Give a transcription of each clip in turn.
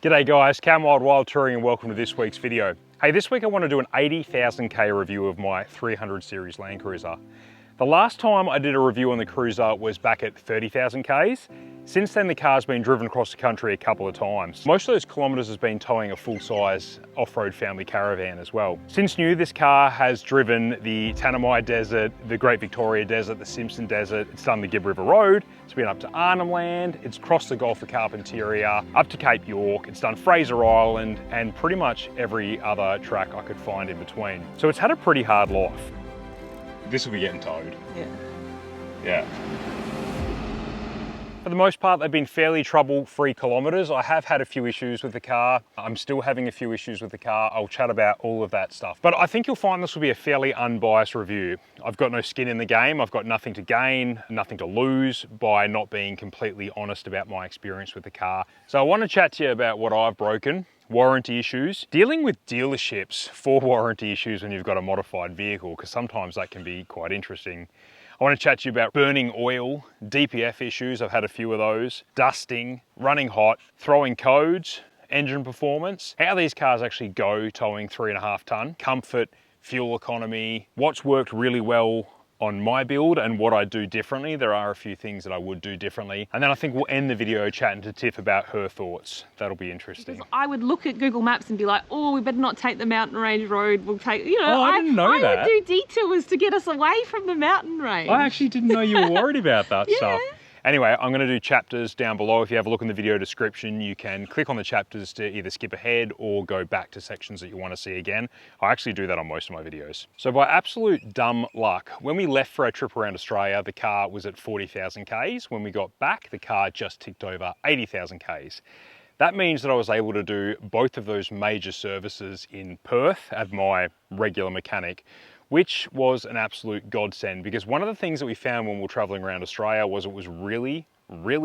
G'day guys, Kaon Wild Touring and welcome to this week's video. Hey, this week I want to do an 80,000k review of my 300 series Land Cruiser. The last time I did a review on the Cruiser was back at 30,000k's. Since then the car's been driven across the country a couple of times. Most of those kilometres has been towing a full-size off-road family caravan as well. Since new, this car has driven the Tanami Desert, the Great Victoria Desert, the Simpson Desert, it's done the Gibb River Road, it's been up to Arnhem Land, it's crossed the Gulf of Carpentaria, up to Cape York, it's done Fraser Island, and pretty much every other track I could find in between. So it's had a pretty hard life. This will be getting towed. Yeah. For the most part, they've been fairly trouble-free kilometres. I have had a few issues with the car. I'm still having a few issues with the car. I'll chat about all of that stuff. But I think you'll find this will be a fairly unbiased review. I've got no skin in the game. I've got nothing to gain, nothing to lose by not being completely honest about my experience with the car. So I want to chat to you about what I've broken, warranty issues, dealing with dealerships for warranty issues when you've got a modified vehicle, because sometimes that can be quite interesting. I want to chat to you about burning oil, DPF issues, I've had a few of those, dusting, running hot, throwing codes, engine performance, how these cars actually go towing 3.5 tonne, comfort, fuel economy, what's worked really well on my build and what I do differently. There are a few things that I would do differently. And then I think we'll end the video chatting to Tiff about her thoughts. That'll be interesting. Because I would look at Google Maps and be like, oh, we better not take the mountain range road. We'll take, you know, Oh, I didn't know that. I would do detours to get us away from the mountain range. I actually didn't know you were worried about that stuff. Anyway, I'm going to do chapters down below. If you have a look in the video description, you can click on the chapters to either skip ahead or go back to sections that you want to see again. I actually do that on most of my videos. So by absolute dumb luck, when we left for our trip around Australia, the car was at 40,000k's. When we got back, the car just ticked over 80,000k's. That means that I was able to do both of those major services in Perth at my regular mechanic, which was an absolute godsend, because one of the things that we found when we were traveling around Australia was it was really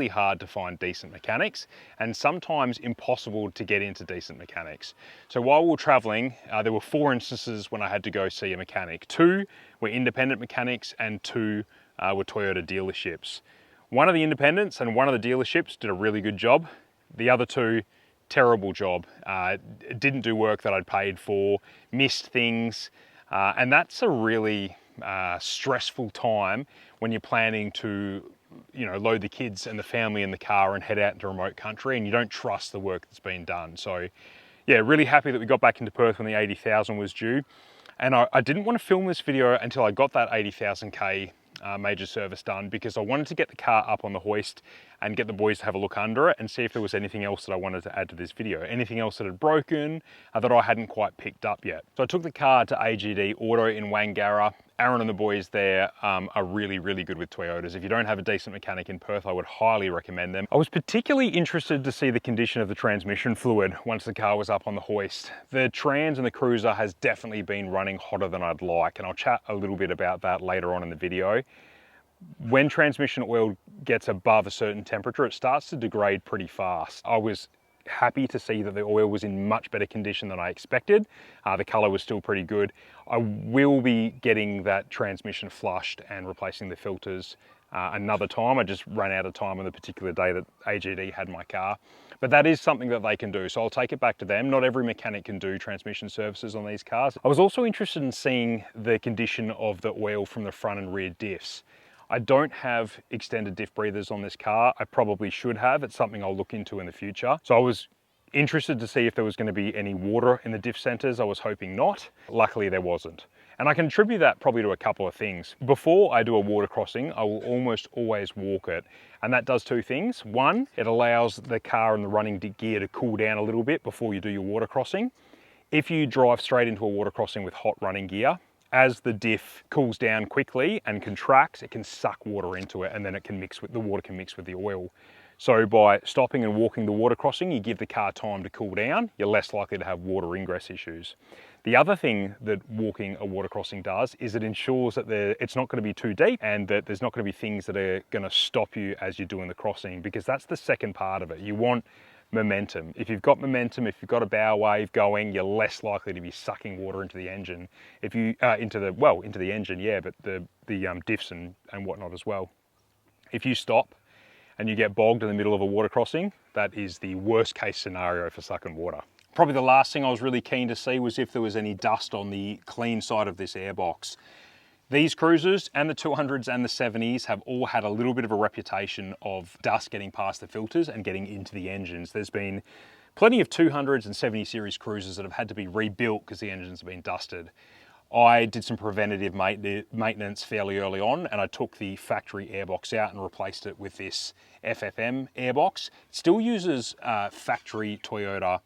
hard to find decent mechanics and sometimes impossible to get into decent mechanics. So while we were traveling, there were 4 instances when I had to go see a mechanic. 2 were independent mechanics and 2 were Toyota dealerships. One of the independents and one of the dealerships did a really good job. The other 2, terrible job. Didn't do work that I'd paid for, missed things, and that's a really stressful time when you're planning to, you know, load the kids and the family in the car and head out into a remote country and you don't trust the work that's been done. So yeah, really happy that we got back into Perth when the 80,000 was due. And I didn't want to film this video until I got that 80,000k major service done, because I wanted to get the car up on the hoist and get the boys to have a look under it and see if there was anything else that I wanted to add to this video, anything else that had broken that I hadn't quite picked up yet. So I took the car to AGD Auto in Wangara. Aaron and the boys there are really good with Toyotas. If you don't have a decent mechanic in Perth, I would highly recommend them. I was particularly interested to see the condition of the transmission fluid once the car was up on the hoist. The trans in the Cruiser has definitely been running hotter than I'd like, and I'll chat a little bit about that later on in the video. When transmission oil gets above a certain temperature, it starts to degrade pretty fast. I was happy to see that the oil was in much better condition than I expected. The color was still pretty good. I will be getting that transmission flushed and replacing the filters another time. I just ran out of time on the particular day that AGD had my car. But that is something that they can do, so I'll take it back to them. Not every mechanic can do transmission services on these cars. I was also interested in seeing the condition of the oil from the front and rear diffs. I don't have extended diff breathers on this car. I probably should have. It's something I'll look into in the future. So I was interested to see if there was going to be any water in the diff centers. I was hoping not. Luckily there wasn't. And I can attribute that probably to a couple of things. Before I do a water crossing, I will almost always walk it. And that does 2 things. One, it allows the car and the running gear to cool down a little bit before you do your water crossing. If you drive straight into a water crossing with hot running gear, as the diff cools down quickly and contracts, it can suck water into it, and then it can mix with the water can mix with the oil. So by stopping and walking the water crossing, you give the car time to cool down. You're less likely to have water ingress issues. The other thing that walking a water crossing does is it ensures that it's not going to be too deep and that there's not going to be things that are going to stop you as you're doing the crossing, because that's the second part of it. You want momentum. If you've got momentum, if you've got a bow wave going, you're less likely to be sucking water into the engine. If you into the engine, yeah, but the diffs and whatnot as well. If you stop and you get bogged in the middle of a water crossing, that is the worst case scenario for sucking water. Probably the last thing I was really keen to see was if there was any dust on the clean side of this airbox. These cruisers and the 200s and the 70s have all had a little bit of a reputation of dust getting past the filters and getting into the engines. There's been plenty of 200s and 70 series cruisers that have had to be rebuilt because the engines have been dusted. I did some preventative maintenance fairly early on, and I took the factory airbox out and replaced it with this FFM airbox. It still uses factory Toyota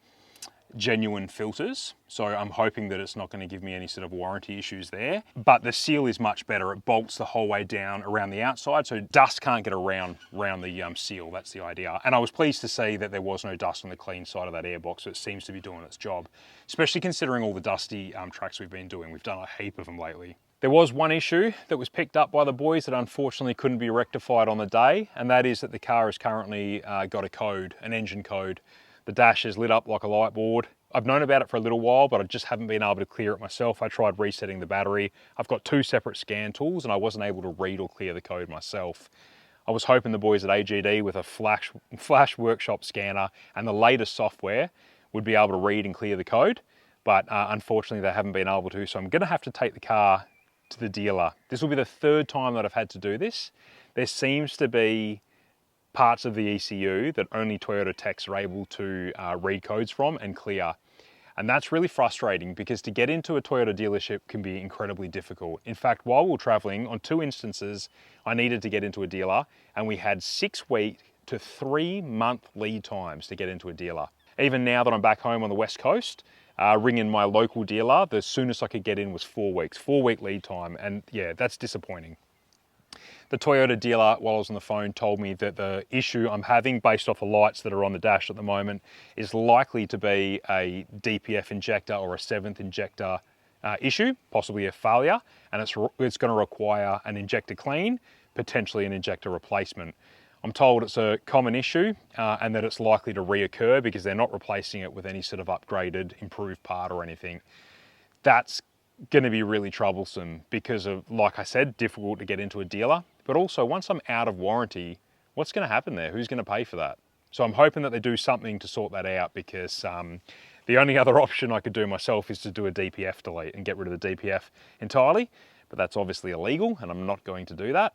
genuine filters, so I'm hoping that it's not going to give me any sort of warranty issues there. But the seal is much better. It bolts the whole way down around the outside, so dust can't get around the seal. That's the idea. And I was pleased to see that there was no dust on the clean side of that airbox, so it seems to be doing its job, especially considering all the dusty tracks we've been doing. We've done a heap of them lately. There was one issue that was picked up by the boys that unfortunately couldn't be rectified on the day, and that is that the car has currently got a code, an engine code. The dash is lit up like a light board. I've known about it for a little while, but I just haven't been able to clear it myself. I tried resetting the battery. I've got 2 separate scan tools and I wasn't able to read or clear the code myself. I was hoping the boys at AGD with a flash workshop scanner and the latest software would be able to read and clear the code, but unfortunately they haven't been able to, so I'm gonna have to take the car to the dealer. This will be the 3rd time that I've had to do this. There seems to be parts of the ECU that only Toyota techs are able to read codes from and clear. And that's really frustrating because to get into a Toyota dealership can be incredibly difficult. In fact, while we were traveling, on 2 instances, I needed to get into a dealer and we had 6-week to 3-month lead times to get into a dealer. Even now that I'm back home on the West Coast, ringing my local dealer, the soonest I could get in was 4 weeks, 4-week lead time. And yeah, that's disappointing. The Toyota dealer, while I was on the phone, told me that the issue I'm having based off the lights that are on the dash at the moment is likely to be a DPF injector or a 7th injector issue, possibly a failure, and it's going to require an injector clean, potentially an injector replacement. I'm told it's a common issue and that it's likely to reoccur because they're not replacing it with any sort of upgraded, improved part or anything. That's going to be really troublesome because of, like I said, difficult to get into a dealer. But also, once I'm out of warranty, what's going to happen there? Who's going to pay for that? So I'm hoping that they do something to sort that out because the only other option I could do myself is to do a DPF delete and get rid of the DPF entirely. But that's obviously illegal and I'm not going to do that.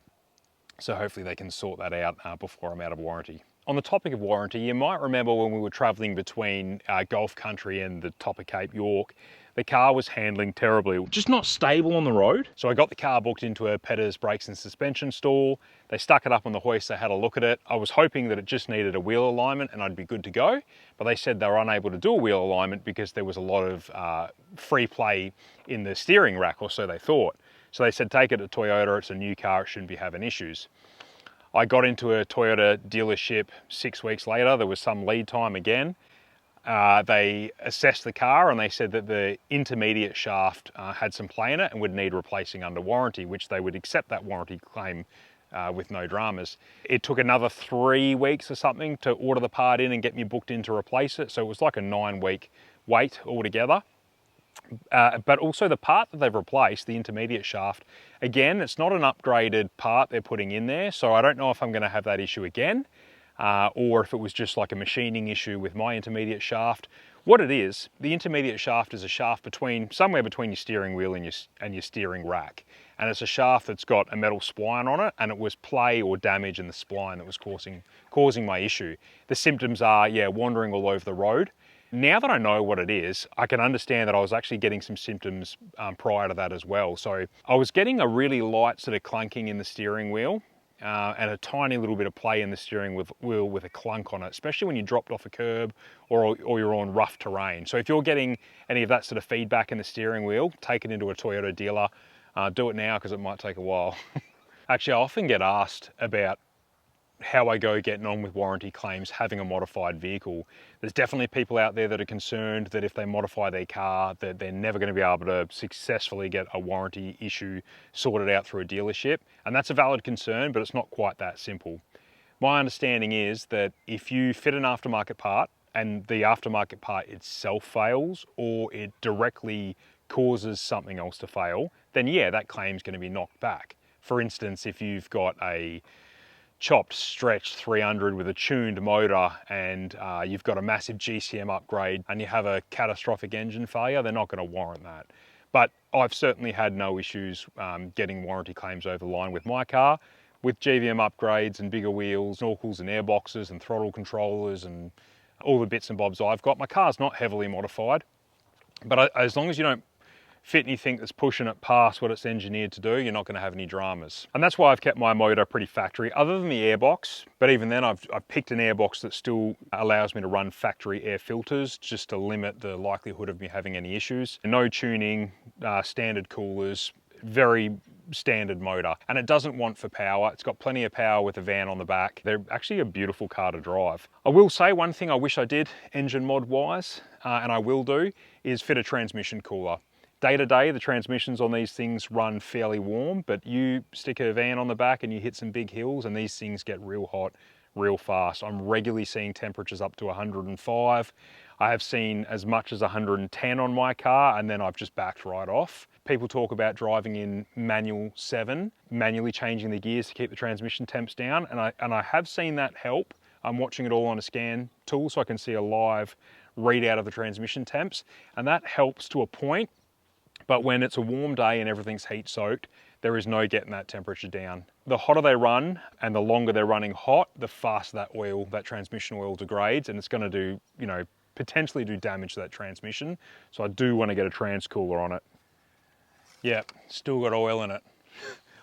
So hopefully they can sort that out before I'm out of warranty. On the topic of warranty, you might remember when we were traveling between Gulf Country and the top of Cape York, the car was handling terribly, just not stable on the road. So I got the car booked into a Petter's brakes and suspension store. They stuck it up on the hoist, they had a look at it. I was hoping that it just needed a wheel alignment and I'd be good to go, but they said they were unable to do a wheel alignment because there was a lot of free play in the steering rack, or so they thought. So they said, take it to Toyota, it's a new car, it shouldn't be having issues. I got into a Toyota dealership 6 weeks later, there was some lead time again. They assessed the car and they said that the intermediate shaft had some play in it and would need replacing under warranty, which they would accept that warranty claim with no dramas. It took another 3 weeks or something to order the part in and get me booked in to replace it. So it was like a 9-week wait altogether. But also the part that they've replaced, the intermediate shaft, again, it's not an upgraded part they're putting in there. So I don't know if I'm going to have that issue again. Or if it was just like a machining issue with my intermediate shaft. What it is, the intermediate shaft is a shaft somewhere between your steering wheel and your steering rack. And it's a shaft that's got a metal spline on it, and it was play or damage in the spline that was causing my issue. The symptoms are, wandering all over the road. Now that I know what it is, I can understand that I was actually getting some symptoms prior to that as well. So I was getting a really light sort of clunking in the steering wheel. And a tiny little bit of play in the steering wheel with a clunk on it, especially when you dropped off a curb or you're on rough terrain. So if you're getting any of that sort of feedback in the steering wheel, take it into a Toyota dealer. Do it now because it might take a while. Actually, I often get asked about how I go getting on with warranty claims having a modified vehicle. There's definitely people out there that are concerned that if they modify their car that they're never going to be able to successfully get a warranty issue sorted out through a dealership, and that's a valid concern, but it's not quite that simple. My understanding is that if you fit an aftermarket part and the aftermarket part itself fails or it directly causes something else to fail, then yeah, that claim's going to be knocked back. For instance, if you've got a chopped, stretched 300 with a tuned motor and you've got a massive GCM upgrade and you have a catastrophic engine failure, they're not going to warrant that. But I've certainly had no issues getting warranty claims over the line with my car. With GVM upgrades and bigger wheels, snorkels and airboxes and throttle controllers and all the bits and bobs I've got, my car's not heavily modified. But as long as you don't fit anything that's pushing it past what it's engineered to do, you're not going to have any dramas. And that's why I've kept my motor pretty factory, other than the airbox. But even then, I've picked an airbox that still allows me to run factory air filters, just to limit the likelihood of me having any issues. No tuning, standard coolers, very standard motor. And it doesn't want for power. It's got plenty of power with a van on the back. They're actually a beautiful car to drive. I will say one thing I wish I did engine mod wise, and I will do, is fit a transmission cooler. Day to day, the transmissions on these things run fairly warm, but you stick a van on the back and you hit some big hills and these things get real hot real fast. I'm regularly seeing temperatures up to 105. I have seen as much as 110 on my car and then I've just backed right off. People talk about driving in manual 7, manually changing the gears to keep the transmission temps down, and I have seen that help. I'm watching it all on a scan tool so I can see a live readout of the transmission temps, and that helps to a point. But when it's a warm day and everything's heat soaked, there is no getting that temperature down. The hotter they run and the longer they're running hot, the faster that oil, that transmission oil degrades, and it's going to do, you know, potentially do damage to that transmission. So I do want to get a trans cooler on it. Yeah, still got oil in it.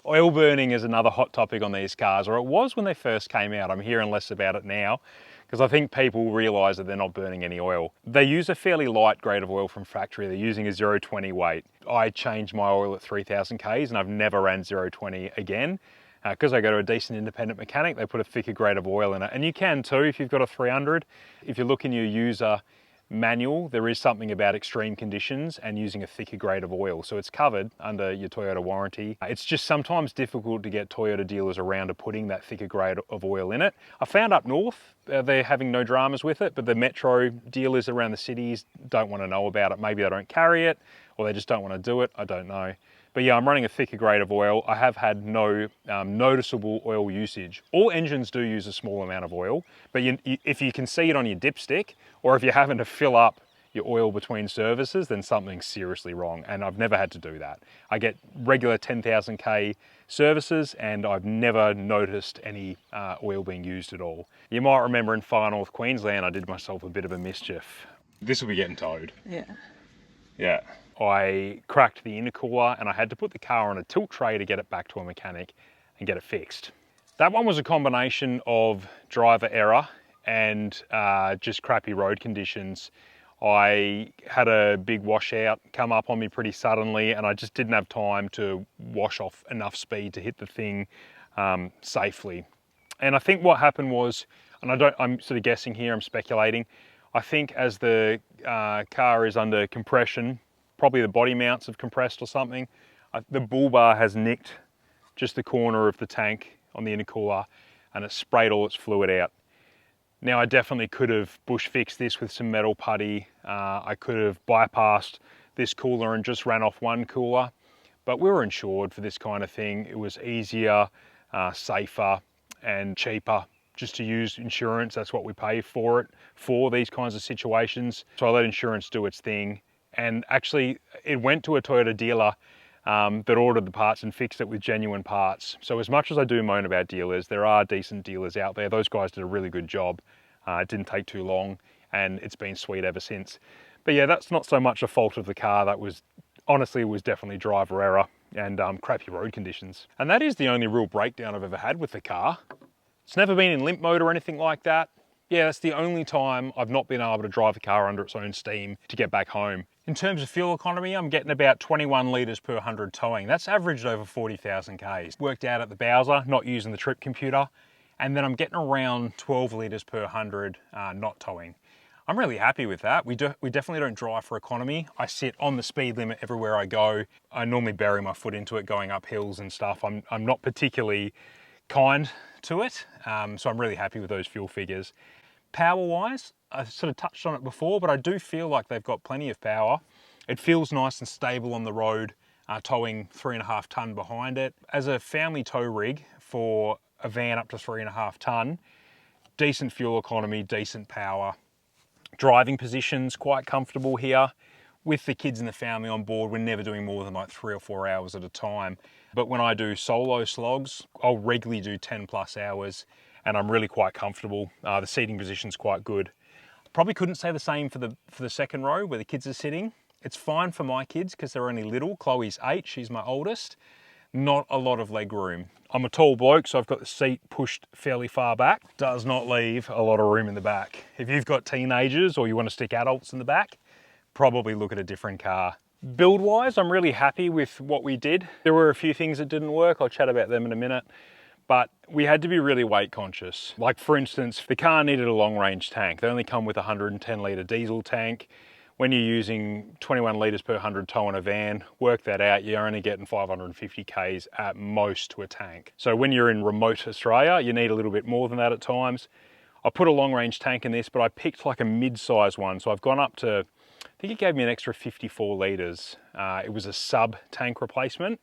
Oil burning is another hot topic on these cars, or it was when they first came out. I'm hearing less about it now, because I think people realise that they're not burning any oil. They use a fairly light grade of oil from factory. They're using a 020 weight. I changed my oil at 3,000 Ks and I've never ran 020 again. Because I go to a decent independent mechanic, they put a thicker grade of oil in it. And you can too if you've got a 300. If you look in your user manual, there is something about extreme conditions and using a thicker grade of oil. So it's covered under your Toyota warranty. It's just sometimes difficult to get Toyota dealers around to putting that thicker grade of oil in it. I found up north, they're having no dramas with it, but the metro dealers around the cities don't want to know about it. Maybe they don't carry it or they just don't want to do it. I don't know. But yeah, I'm running a thicker grade of oil. I have had no noticeable oil usage. All engines do use a small amount of oil, but if you can see it on your dipstick, or if you're having to fill up your oil between services, then something's seriously wrong, and I've never had to do that. I get regular 10,000 K services, and I've never noticed any oil being used at all. You might remember in Far North Queensland, I did myself a bit of a mischief. This will be getting towed. Yeah. Yeah. I cracked the intercooler and I had to put the car on a tilt tray to get it back to a mechanic and get it fixed. That one was a combination of driver error and just crappy road conditions. I had a big washout come up on me pretty suddenly and I just didn't have time to wash off enough speed to hit the thing safely. And I think what happened was, and I'm sort of guessing here, I'm speculating, I think as the car is under compression, probably the body mounts have compressed or something, the bull bar has nicked just the corner of the tank on the intercooler and it sprayed all its fluid out. Now I definitely could have bush fixed this with some metal putty. I could have bypassed this cooler and just ran off one cooler, but we were insured for this kind of thing. It was easier, safer and cheaper just to use insurance. That's what we pay for it, for these kinds of situations. So I let insurance do its thing. And actually it went to a Toyota dealer that ordered the parts and fixed it with genuine parts. So as much as I do moan about dealers, there are decent dealers out there. Those guys did a really good job. It didn't take too long and it's been sweet ever since. But yeah, that's not so much a fault of the car. That was, honestly, it was definitely driver error and crappy road conditions. And that is the only real breakdown I've ever had with the car. It's never been in limp mode or anything like that. Yeah, that's the only time I've not been able to drive the car under its own steam to get back home. In terms of fuel economy, I'm getting about 21 litres per 100 towing. That's averaged over 40,000 Ks. Worked out at the Bowser, not using the trip computer. And then I'm getting around 12 litres per 100 not towing. I'm really happy with that. We definitely don't drive for economy. I sit on the speed limit everywhere I go. I normally bury my foot into it going up hills and stuff. I'm not particularly kind to it, so I'm really happy with those fuel figures. Power-wise, I sort of touched on it before, but I do feel like they've got plenty of power. It feels nice and stable on the road, towing 3.5 tonne behind it. As a family tow rig for a van up to 3.5 tonne. Decent fuel economy, decent power. Driving position's quite comfortable here. With the kids and the family on board, we're never doing more than like 3 or 4 hours at a time. But when I do solo slogs, I'll regularly do 10+ hours, and I'm really quite comfortable. The seating position's quite good. Probably couldn't say the same for the second row where the kids are sitting. It's fine for my kids because they're only little. Chloe's 8, she's my oldest. Not a lot of leg room. I'm a tall bloke, so I've got the seat pushed fairly far back. Does not leave a lot of room in the back. If you've got teenagers or you want to stick adults in the back, probably look at a different car. Build-wise, I'm really happy with what we did. There were a few things that didn't work. I'll chat about them in a minute. But we had to be really weight conscious. Like for instance, the car needed a long range tank. They only come with a 110 litre diesel tank. When you're using 21 litres per 100 tow in a van, work that out, you're only getting 550 Ks at most to a tank. So when you're in remote Australia, you need a little bit more than that at times. I put a long range tank in this, but I picked like a mid-size one. So I've gone up to, I think it gave me an extra 54 litres. It was a sub tank replacement.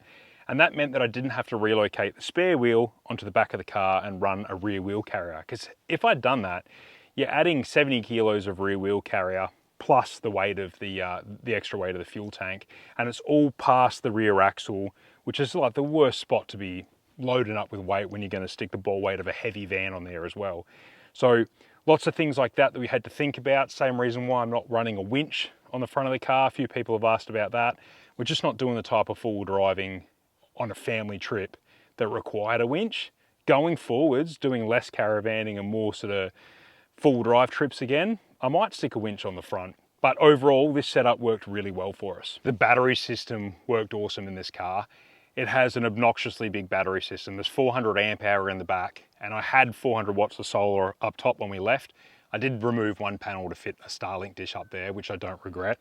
And that meant that I didn't have to relocate the spare wheel onto the back of the car and run a rear wheel carrier. Because if I'd done that, you're adding 70 kilos of rear wheel carrier plus the weight of the extra weight of the fuel tank, and it's all past the rear axle, which is like the worst spot to be loading up with weight when you're going to stick the ball weight of a heavy van on there as well. So lots of things like that we had to think about. Same reason why I'm not running a winch on the front of the car. A few people have asked about that. We're just not doing the type of full driving on a family trip that required a winch. Going forwards, doing less caravanning and more sort of full drive trips again, I might stick a winch on the front. But overall, this setup worked really well for us. The battery system worked awesome in this car. It has an obnoxiously big battery system. There's 400 amp hour in the back, and I had 400 watts of solar up top when we left. I did remove one panel to fit a Starlink dish up there, which I don't regret.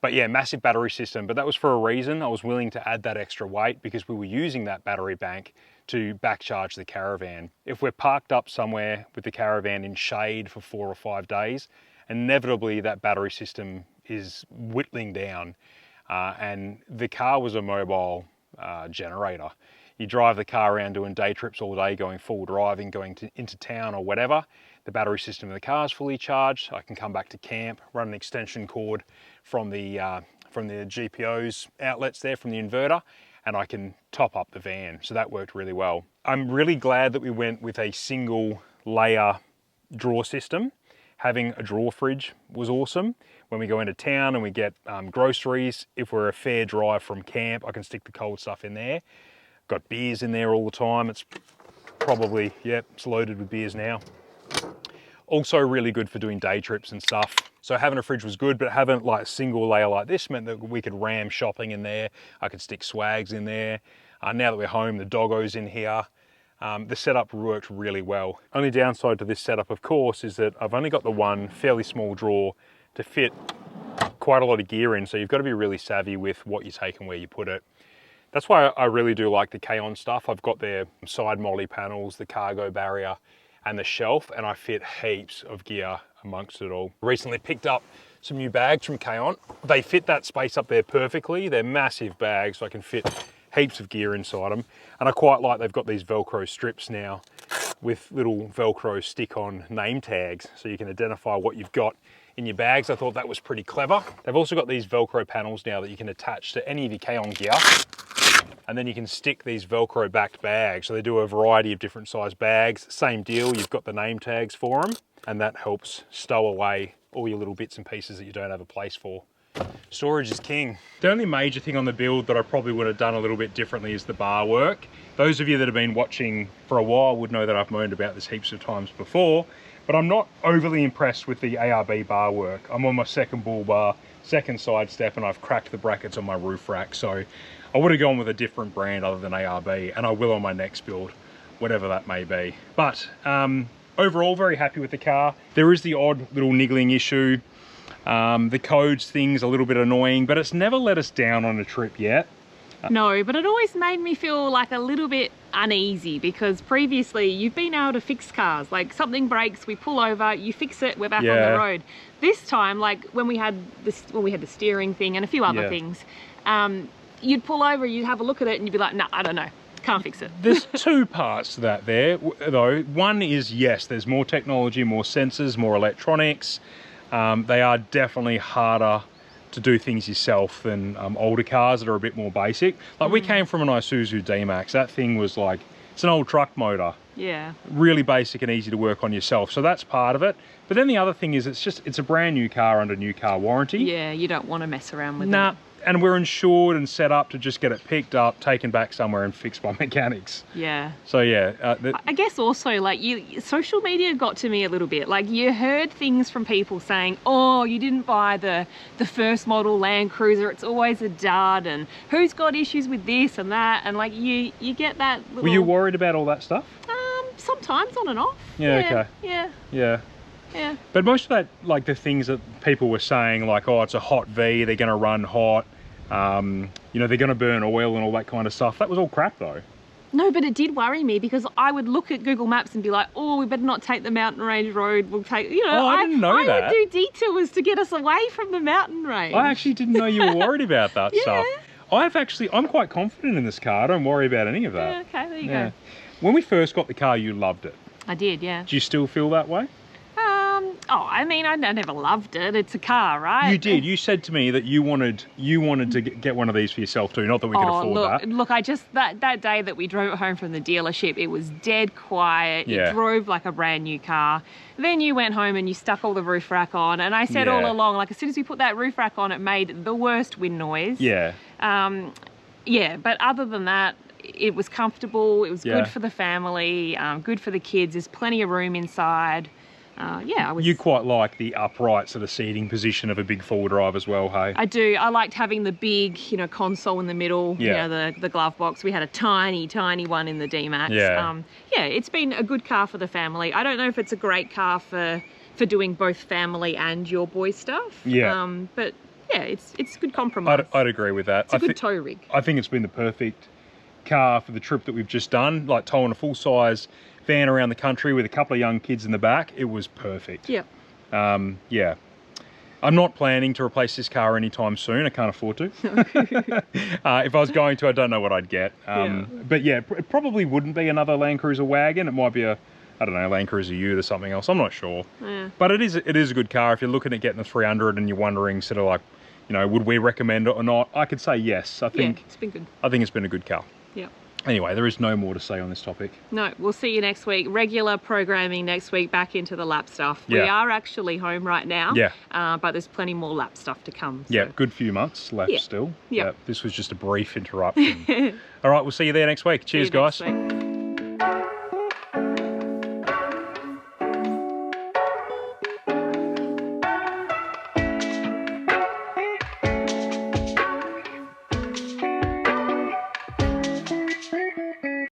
But yeah, massive battery system, but that was for a reason. I was willing to add that extra weight because we were using that battery bank to back charge the caravan. If we're parked up somewhere with the caravan in shade for 4 or 5 days, inevitably that battery system is whittling down, and the car was a mobile generator. You drive the car around doing day trips all day, going full driving, going into town or whatever. The battery system of the car is fully charged. I can come back to camp, run an extension cord from the GPO's outlets there from the inverter, and I can top up the van. So that worked really well. I'm really glad that we went with a single layer drawer system. Having a drawer fridge was awesome. When we go into town and we get groceries, if we're a fair drive from camp, I can stick the cold stuff in there. Got beers in there all the time. It's probably, yep, it's loaded with beers now. Also really good for doing day trips and stuff. So having a fridge was good, but having like a single layer like this meant that we could ram shopping in there. I could stick swags in there. Now that we're home, the doggo's in here. The setup worked really well. Only downside to this setup, of course, is that I've only got the one fairly small drawer to fit quite a lot of gear in. So you've got to be really savvy with what you take and where you put it. That's why I really do like the Kaon stuff. I've got their side molly panels, the cargo barrier, and the shelf, and I fit heaps of gear amongst it all. Recently picked up some new bags from Kaon. They fit that space up there perfectly. They're massive bags, so I can fit heaps of gear inside them. And I quite like they've got these Velcro strips now with little Velcro stick-on name tags, so you can identify what you've got in your bags. I thought that was pretty clever. They've also got these Velcro panels now that you can attach to any of your Kaon gear, and then you can stick these Velcro backed bags. So they do a variety of different size bags. Same deal, you've got the name tags for them, and that helps stow away all your little bits and pieces that you don't have a place for. Storage is king. The only major thing on the build that I probably would have done a little bit differently is the bar work. Those of you that have been watching for a while would know that I've moaned about this heaps of times before, but I'm not overly impressed with the ARB bar work. I'm on my second bull bar, second side step, and I've cracked the brackets on my roof rack. So I would have gone with a different brand other than ARB, and I will on my next build, whatever that may be. But overall, very happy with the car. There is the odd little niggling issue. The codes thing's a little bit annoying, but it's never let us down on a trip yet. No, but it always made me feel like a little bit uneasy, because previously you've been able to fix cars. Like something breaks, we pull over, you fix it, we're back on the road. This time, like when we had the steering thing and a few other things, you'd pull over, you'd have a look at it and you'd be like, nah, I don't know. can't fix it. There's two parts to that there, though. One is, yes, there's more technology, more sensors, more electronics. They are definitely harder to do things yourself than older cars that are a bit more basic. Like we came from an Isuzu D-Max. That thing was like, it's an old truck motor. Yeah. Really basic and easy to work on yourself. So that's part of it. But then the other thing is it's a brand new car under new car warranty. Yeah, you don't want to mess around with it. And we're insured and set up to just get it picked up, taken back somewhere and fixed by mechanics. Yeah. So yeah. I guess also like social media got to me a little bit. Like you heard things from people saying, oh, you didn't buy the first model Land Cruiser, it's always a dud, and who's got issues with this and that, and like you get that little... Were you worried about all that stuff? Sometimes on and off. Yeah, okay. Yeah. Yeah. Yeah. But most of that, like the things that people were saying, like, oh, it's a hot V, they're going to run hot, you know, they're going to burn oil and all that kind of stuff. That was all crap though. No, but it did worry me because I would look at Google Maps and be like, oh, we better not take the mountain range road. We'll take, you know, I didn't know that. I would do detours to get us away from the mountain range. I actually didn't know you were worried about that stuff. I'm quite confident in this car. I don't worry about any of that. Yeah, okay, there you go. When we first got the car, you loved it. I did, yeah. Do you still feel that way? Oh, I mean, I never loved it. It's a car, right? You did. You said to me that you wanted to get one of these for yourself too. Not that we could afford that. Look, I just, that day that we drove it home from the dealership, it was dead quiet. Yeah. It drove like a brand new car. Then you went home and you stuck all the roof rack on. And I said all along, like as soon as we put that roof rack on, it made the worst wind noise. Yeah. Yeah, but other than that, it was comfortable. It was good for the family, good for the kids. There's plenty of room inside. You quite like the upright sort of seating position of a big four-wheel drive as well, hey? I do. I liked having the big, you know, console in the middle, yeah. you know, the glove box. We had a tiny one in the D-Max. Yeah. Yeah, it's been a good car for the family. I don't know if it's a great car for doing both family and your boy stuff. Yeah. But yeah, it's a good compromise. I'd agree with that. It's a good tow rig. I think it's been the perfect car for the trip that we've just done, like towing a full-size van around the country with a couple of young kids in the back. It was perfect. Yeah. Yeah. I'm not planning to replace this car anytime soon. I can't afford to. If I was going to, I don't know what I'd get. But yeah, it probably wouldn't be another Land Cruiser wagon. It might be I don't know, Land Cruiser Ute or something else. I'm not sure. Yeah. But it is a good car. If you're looking at getting the 300 and you're wondering sort of like, you know, would we recommend it or not? I could say yes. I think it's been good. I think it's been a good car. Yeah. Anyway, there is no more to say on this topic. No, we'll see you next week. Regular programming next week, back into the lap stuff. Yeah. We are actually home right now. Yeah. But there's plenty more lap stuff to come. So. Yeah, good few months left still. Yeah. This was just a brief interruption. All right, we'll see you there next week. Cheers, guys. Next week.